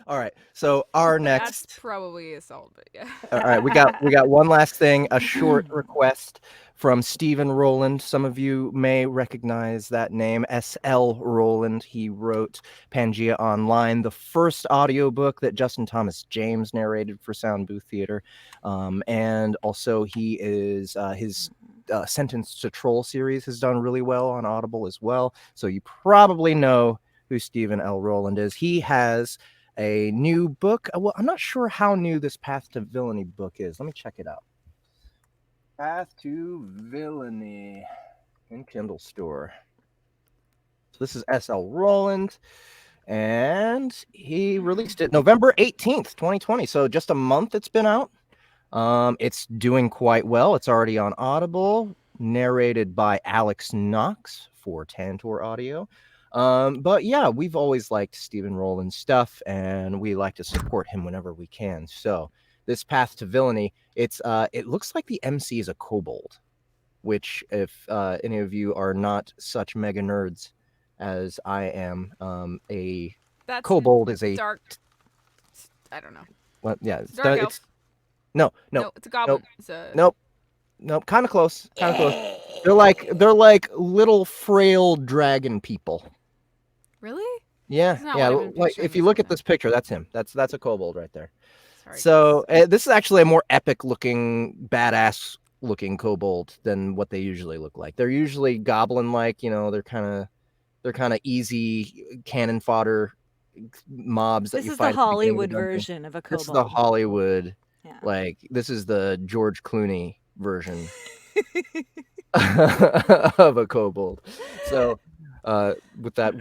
All right. So our That's next. probably a solid, but yeah. All right, we got one last thing, a short request from Stephen Rowland. Some of you may recognize that name, S.L. Rowland. He wrote Pangea Online, the first audiobook that Justin Thomas James narrated for Sound Booth Theater. And also he is his Sentence to Troll series has done really well on Audible as well. So you probably know who Stephen L. Rowland is. He has a new book. Well, I'm not sure how new this Path to Villainy book is. Let me check it out. Path to Villainy in Kindle Store. So this is S.L. Rowland, and he released it November 18th, 2020. So just a month it's been out. It's doing quite well. It's already on Audible, narrated by Alex Knox for Tantor Audio. But yeah, we've always liked Stephen Rowland's stuff, and we like to support him whenever we can. So this Path to Villainy, it looks like the MC is a kobold, which if any of you are not such mega nerds as I am, a That's kobold is a dark. I don't know. well, yeah, Dark elf. it's no, No, it's a goblin. nope, It's a nope. Nope, kind of close. Kind of close. They're like little frail dragon people. Really? Yeah, That's not yeah. what I've been Like picturing if you look at before. this picture, that's him. That's a kobold right there. Sorry, So guys. this is actually a more epic looking, badass looking kobold than what they usually look like. They're usually goblin like. They're kind of easy cannon fodder mobs that This you is fight the at the beginning of Hollywood the dungeon. version of a This is the kobold. Hollywood. Yeah. Like this is the George Clooney version of a kobold. So with that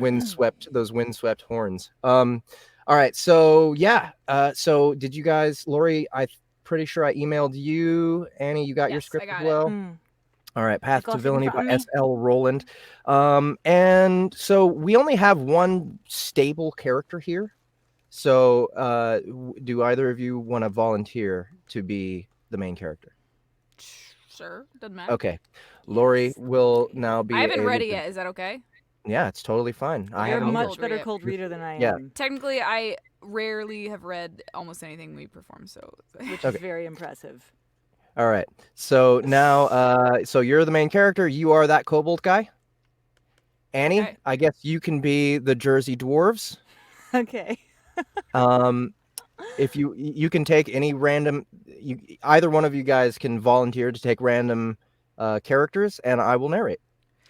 those windswept horns. All right, so yeah. So did you guys, Lori, I'm pretty sure I emailed you. Annie, you got your Yes, script I got as well? Mm. All right, Path to got it in Villainy front by of me. S.L. Rowland. And so we only have one stable character here. So do either of you want to volunteer to be the main character? Sure, doesn't matter. Okay. Lori Yes. will now be I haven't read it able to- yet. Is that okay? Yeah, it's totally fine. I You're a haven't either. much better read. cold reader than I Yeah. am, Technically, I rarely have read almost anything we perform, so which is Okay. very impressive. All right. So now, so you're the main character. You are that kobold guy. Annie, Okay. I guess you can be the Jersey Dwarves. Okay. If you can take any random, either one of you guys can volunteer to take random characters, and I will narrate.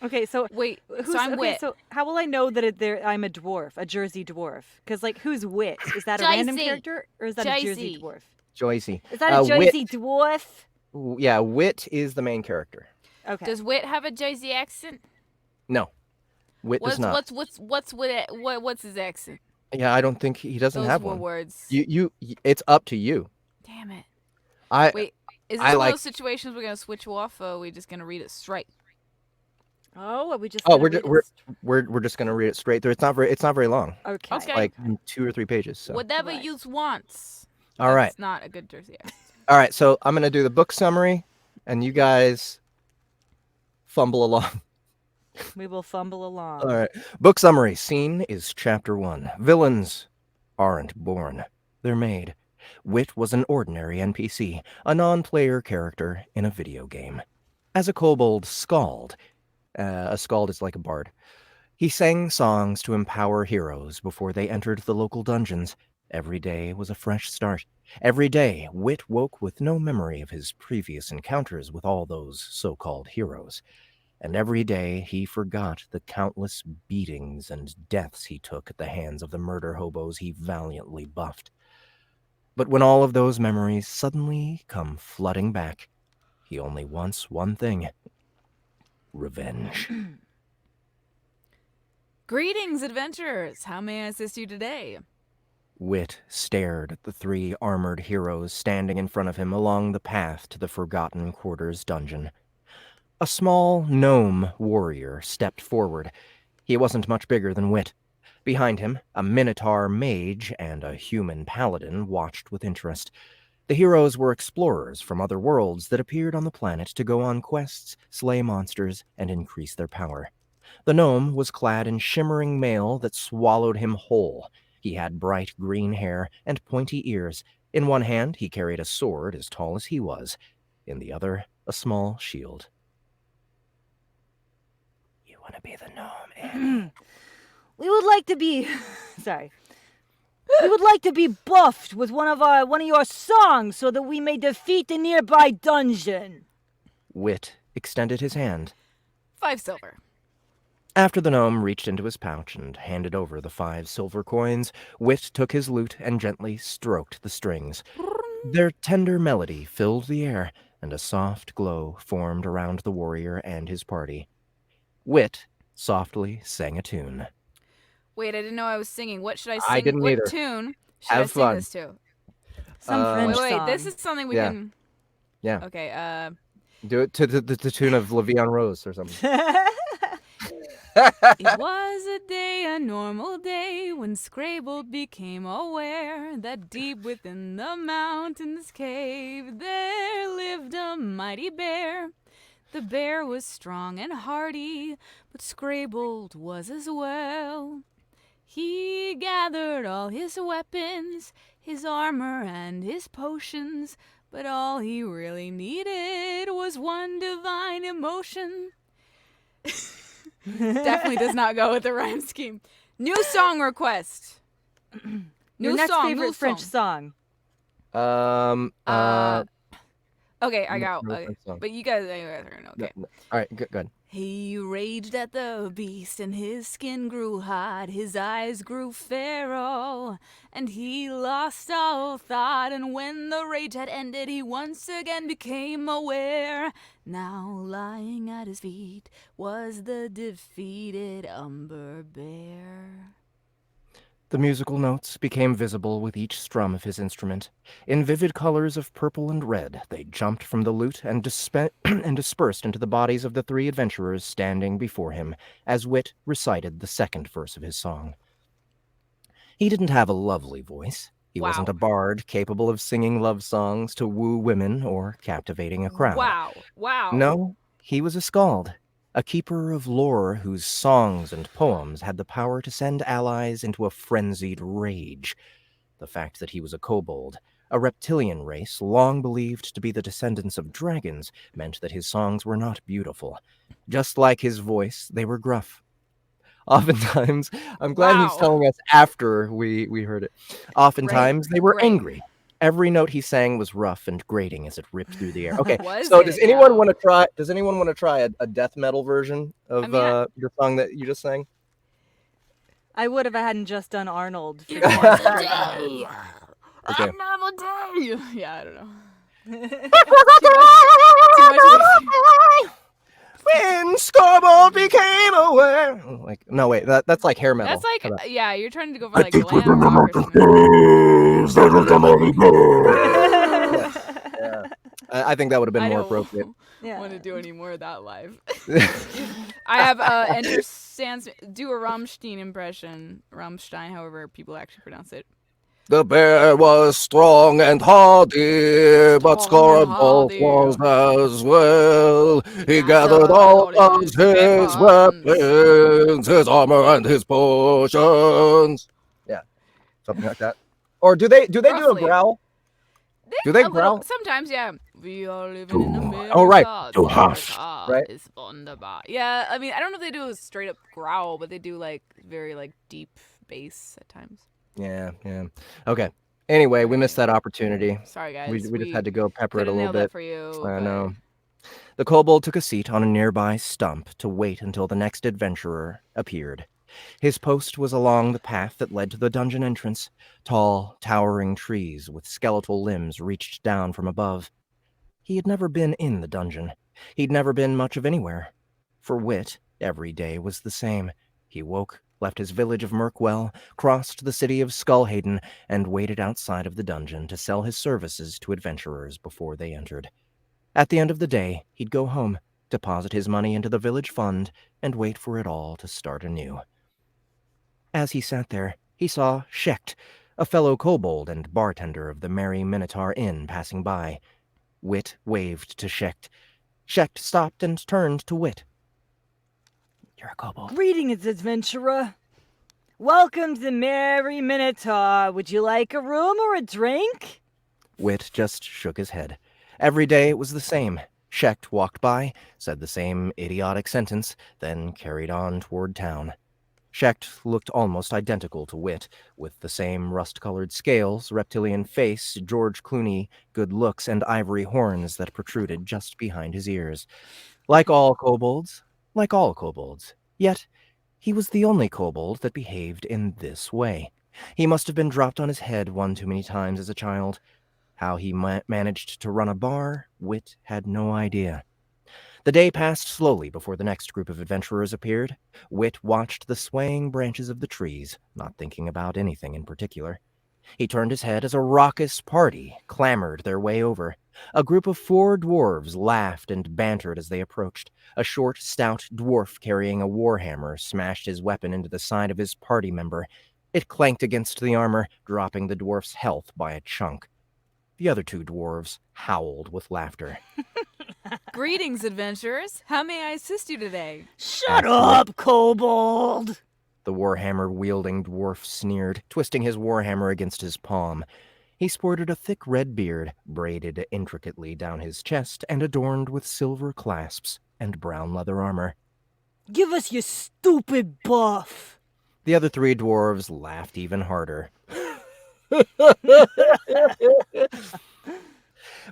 Okay, so Wait, who's so I'm okay? Wit. So how will I know that I'm a dwarf, a Jersey dwarf? Because like, who's Wit? Is that a random Joycey. character or is that a Jersey Joycey. dwarf? Joycey. Is that a Wit, Jersey dwarf? yeah, Wit is the main character. Okay. Does Wit have a Jersey accent? No, Wit does not. What's his accent? Yeah, I don't think he doesn't Those have were one. words. It's up to you. Damn it. I Wait, is I this one like- of those situations we're gonna switch off, or are we just gonna read it straight? Oh, are we just? Oh, gonna read it we're just gonna read it straight through. It's not very long. Okay. Okay. Like 2 or 3 pages. So. Whatever Right. you wants. All right. That's not a good Jersey accent. All right, so I'm gonna do the book summary, and you guys fumble along. We will fumble along. All right. Book summary. Scene is chapter 1. Villains aren't born. They're made. Wit was an ordinary NPC, a non-player character in a video game. As a kobold skald, a skald is like a bard, he sang songs to empower heroes before they entered the local dungeons. Every day was a fresh start. Every day, Wit woke with no memory of his previous encounters with all those so-called heroes. And every day he forgot the countless beatings and deaths he took at the hands of the murder hobos he valiantly buffed. But when all of those memories suddenly come flooding back, he only wants one thing: revenge. Greetings, adventurers. How may I assist you today? Wit stared at the 3 armored heroes standing in front of him along the path to the Forgotten Quarters dungeon. A small gnome warrior stepped forward. He wasn't much bigger than Wit. Behind him, a minotaur mage and a human paladin watched with interest. The heroes were explorers from other worlds that appeared on the planet to go on quests, slay monsters, and increase their power. The gnome was clad in shimmering mail that swallowed him whole. He had bright green hair and pointy ears. In one hand, he carried a sword as tall as he was. In the other, a small shield. You want to be the gnome, Annie? We would like to be... Sorry. We would like to be buffed with one of your songs so that we may defeat the nearby dungeon. Wit extended his hand. 5 silver. After the gnome reached into his pouch and handed over the 5 silver coins, Wit took his lute and gently stroked the strings. Their tender melody filled the air, and a soft glow formed around the warrior and his party. Wit softly sang a tune. Wait, I didn't know I was singing. What should I sing? I didn't what either. tune should Have I sing fun. this to? Some French Wait, song. this is something we Yeah. can... Yeah. Okay, Do it to the tune of Le'Veon Rose or something. It was a day, a normal day, when Scrabble became aware that deep within the mountain's cave there lived a mighty bear. The bear was strong and hardy, but Scrabble was as well. He gathered all his weapons, his armor and his potions, but all he really needed was one divine emotion. Definitely does not go with the rhyme scheme. New song request. Your next favorite French song. song. Okay, I got. no Okay. French song. But you guys are gonna know. Okay. No. All right, good. He raged at the beast, and his skin grew hot, his eyes grew feral, and he lost all thought. And when the rage had ended, he once again became aware. Now lying at his feet was the defeated Umber Bear. The musical notes became visible with each strum of his instrument. In vivid colors of purple and red, they jumped from the lute and dispersed into the bodies of the 3 adventurers standing before him, as Wit recited the second verse of his song. He didn't have a lovely voice. He wasn't a bard capable of singing love songs to woo women or captivating a crowd. Wow. No, he was a skald. A keeper of lore whose songs and poems had the power to send allies into a frenzied rage. The fact that he was a kobold, a reptilian race long believed to be the descendants of dragons, meant that his songs were not beautiful. Just like his voice, they were gruff. Oftentimes, I'm glad he's telling us after we heard it. Oftentimes, they were angry. Every note he sang was rough and grating as it ripped through the air. Okay, so does anyone want to try? Does anyone want to try a death metal version of your song that you just sang? I would if I hadn't just done Arnold. For Okay. Normal day. Yeah, I don't know. Too much When Kobold became aware. Like, no, wait, that's like hair metal. That's like, yeah, you're trying to go for like glam rock or something. Yeah. I think that would have been more appropriate. I don't want to do any more of that live. I have Enter Sans do a Rammstein impression. Rammstein, however people actually pronounce it. The bear was strong and hardy, but Kobold was as well. He gathered all of his weapons, his armor, and his potions. Yeah, something like that. Or do they do a growl? Do they growl? Sometimes, yeah. We are living in America. Oh, right. Du hast. Right. It's wunderbar. Yeah, I mean, I don't know if they do a straight up growl, but they do like very like deep bass at times. Yeah. Okay. Anyway, we missed that opportunity. Sorry, guys. We just had to go pepper it a little bit. For you, I know. The kobold took a seat on a nearby stump to wait until the next adventurer appeared. His post was along the path that led to the dungeon entrance. Tall, towering trees with skeletal limbs reached down from above. He had never been in the dungeon. He'd never been much of anywhere. For Wit, every day was the same. He woke, left his village of Mirkwell, crossed the city of Skullhaven, and waited outside of the dungeon to sell his services to adventurers before they entered. At the end of the day, he'd go home, deposit his money into the village fund, and wait for it all to start anew. As he sat there, he saw Shecht, a fellow kobold and bartender of the Merry Minotaur Inn, passing by. Wit waved to Shecht. Shecht stopped and turned to Wit. You're a kobold. Greetings, adventurer. Welcome to the Merry Minotaur. Would you like a room or a drink? Wit just shook his head. Every day it was the same. Shecht walked by, said the same idiotic sentence, then carried on toward town. Shecht looked almost identical to Wit, with the same rust-colored scales, reptilian face, George Clooney, good looks, and ivory horns that protruded just behind his ears. Like all kobolds. Yet, he was the only kobold that behaved in this way. He must have been dropped on his head one too many times as a child. How he managed to run a bar, Wit had no idea. The day passed slowly before the next group of adventurers appeared. Wit watched the swaying branches of the trees, not thinking about anything in particular. He turned his head as a raucous party clamored their way over. A group of 4 dwarves laughed and bantered as they approached. A short, stout dwarf carrying a warhammer smashed his weapon into the side of his party member. It clanked against the armor, dropping the dwarf's health by a chunk. The other 2 dwarves howled with laughter. Greetings, adventurers. How may I assist you today? Shut up, Kobold! The warhammer-wielding dwarf sneered, twisting his warhammer against his palm. He sported a thick red beard, braided intricately down his chest and adorned with silver clasps and brown leather armor. Give us your stupid buff! The other 3 dwarves laughed even harder.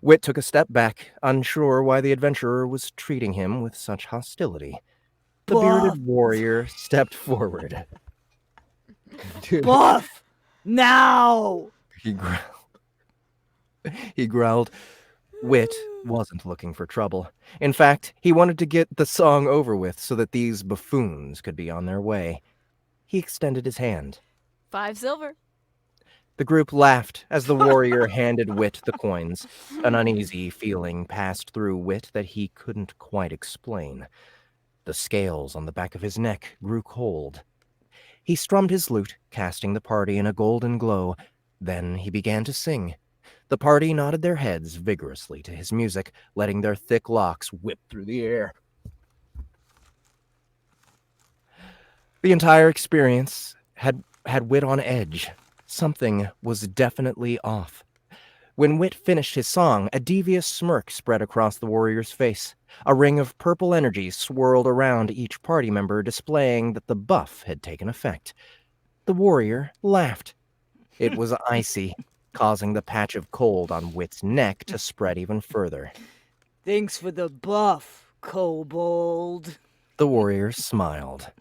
Wit took a step back, unsure why the adventurer was treating him with such hostility. The bearded warrior stepped forward. Buff! Now! He growled. Wit wasn't looking for trouble. In fact, he wanted to get the song over with so that these buffoons could be on their way. He extended his hand. 5 silver. The group laughed as the warrior handed Wit the coins. An uneasy feeling passed through Wit that he couldn't quite explain. The scales on the back of his neck grew cold. He strummed his lute, casting the party in a golden glow. Then he began to sing. The party nodded their heads vigorously to his music, letting their thick locks whip through the air. The entire experience had Wit on edge. Something was definitely off. When Wit finished his song, a devious smirk spread across the warrior's face. A ring of purple energy swirled around each party member, displaying that the buff had taken effect. The warrior laughed. It was icy, causing the patch of cold on Wit's neck to spread even further. Thanks for the buff, Kobold. The warrior smiled.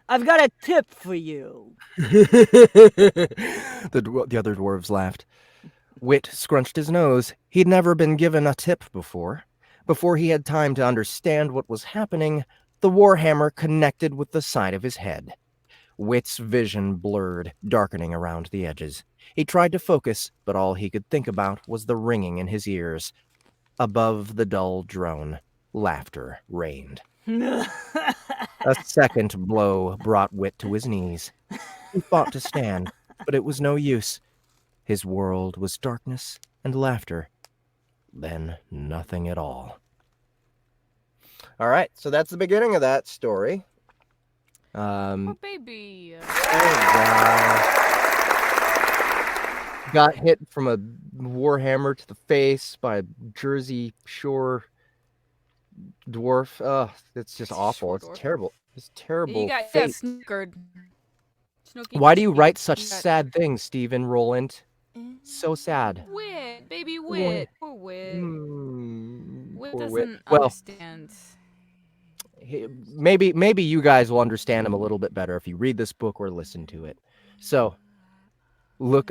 I've got a tip for you. The other dwarves laughed. Wit scrunched his nose. He'd never been given a tip before. Before he had time to understand what was happening, the warhammer connected with the side of his head. Wit's vision blurred, darkening around the edges. He tried to focus, but all he could think about was the ringing in his ears. Above the dull drone, laughter reigned. A second blow brought Wit to his knees. He fought to stand, but it was no use. His world was darkness and laughter. Then nothing at all. All right, so that's the beginning of that story. Oh, baby. Got hit from a warhammer to the face by a Jersey Shore dwarf. Ugh, it's just awful. It's terrible. It's terrible. You got fate. snookered. Why do you write such sad things, Stephen Rowland? So sad. Wit, baby Wit. Poor Wit. Wit doesn't understand. Maybe you guys will understand him a little bit better if you read this book or listen to it. So, look.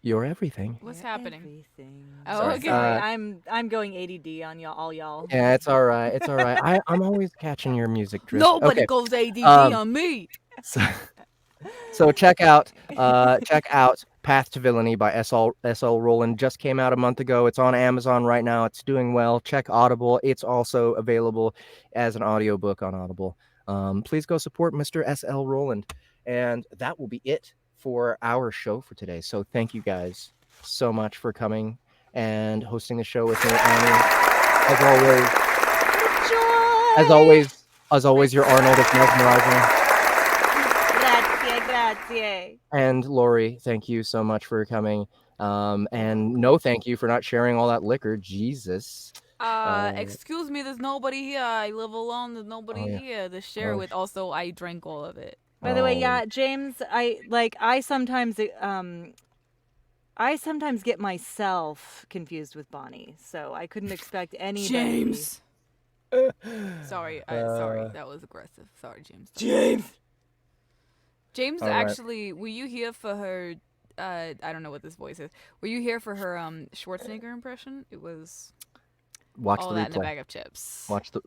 You're everything. What's happening? Everything. Oh, okay. Sorry, I'm going ADD on y'all. Yeah, it's all right. It's all right. I'm always catching your music drift. Nobody Okay. goes ADD on me. So check out Path to Villainy by S.L. Rowland. Just came out a month ago. It's on Amazon right now. It's doing well. Check Audible. It's also available as an audiobook on Audible. Please go support Mr. S.L. Rowland. And that will be it for our show for today. So thank you guys so much for coming and hosting the show with me, Annie. As always, your Arnold is mesmerizing. That Grazie. And Lori, thank you so much for coming. And no thank you for not sharing all that liquor. Jesus. Excuse me, there's nobody here. I live alone. There's nobody yeah. here to share with. Also, I drank all of it. By the way, Oh. yeah, James, I sometimes get myself confused with Bonnie, so I couldn't expect anybody. James. Sorry, that was aggressive. Sorry, James. James, All right. actually, were you here for her? I don't know what this voice is. Were you here for her Schwarzenegger impression? It was Watch all the that in a replay. bag of chips. Watch the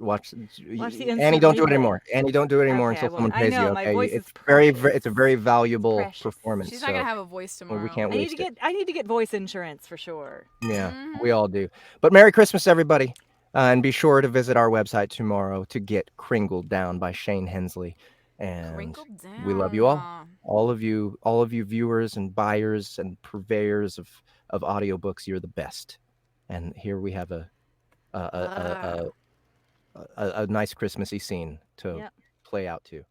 Annie, don't do it replay. anymore. Annie, don't do it anymore Okay, I until someone won't. I pays you. know, my Okay, voice it's is it's a very valuable precious. performance. She's not gonna have a voice tomorrow. we can't I need waste to it. get voice insurance for sure. Yeah, we all do. But Merry Christmas, everybody. And be sure to visit our website tomorrow to get Kringled Down by Shane Hensley. And Crinkled down. we love you all of you viewers and buyers and purveyors of audiobooks. You're the best. And here we have a nice Christmassy scene to play out to.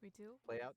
We do. Play out.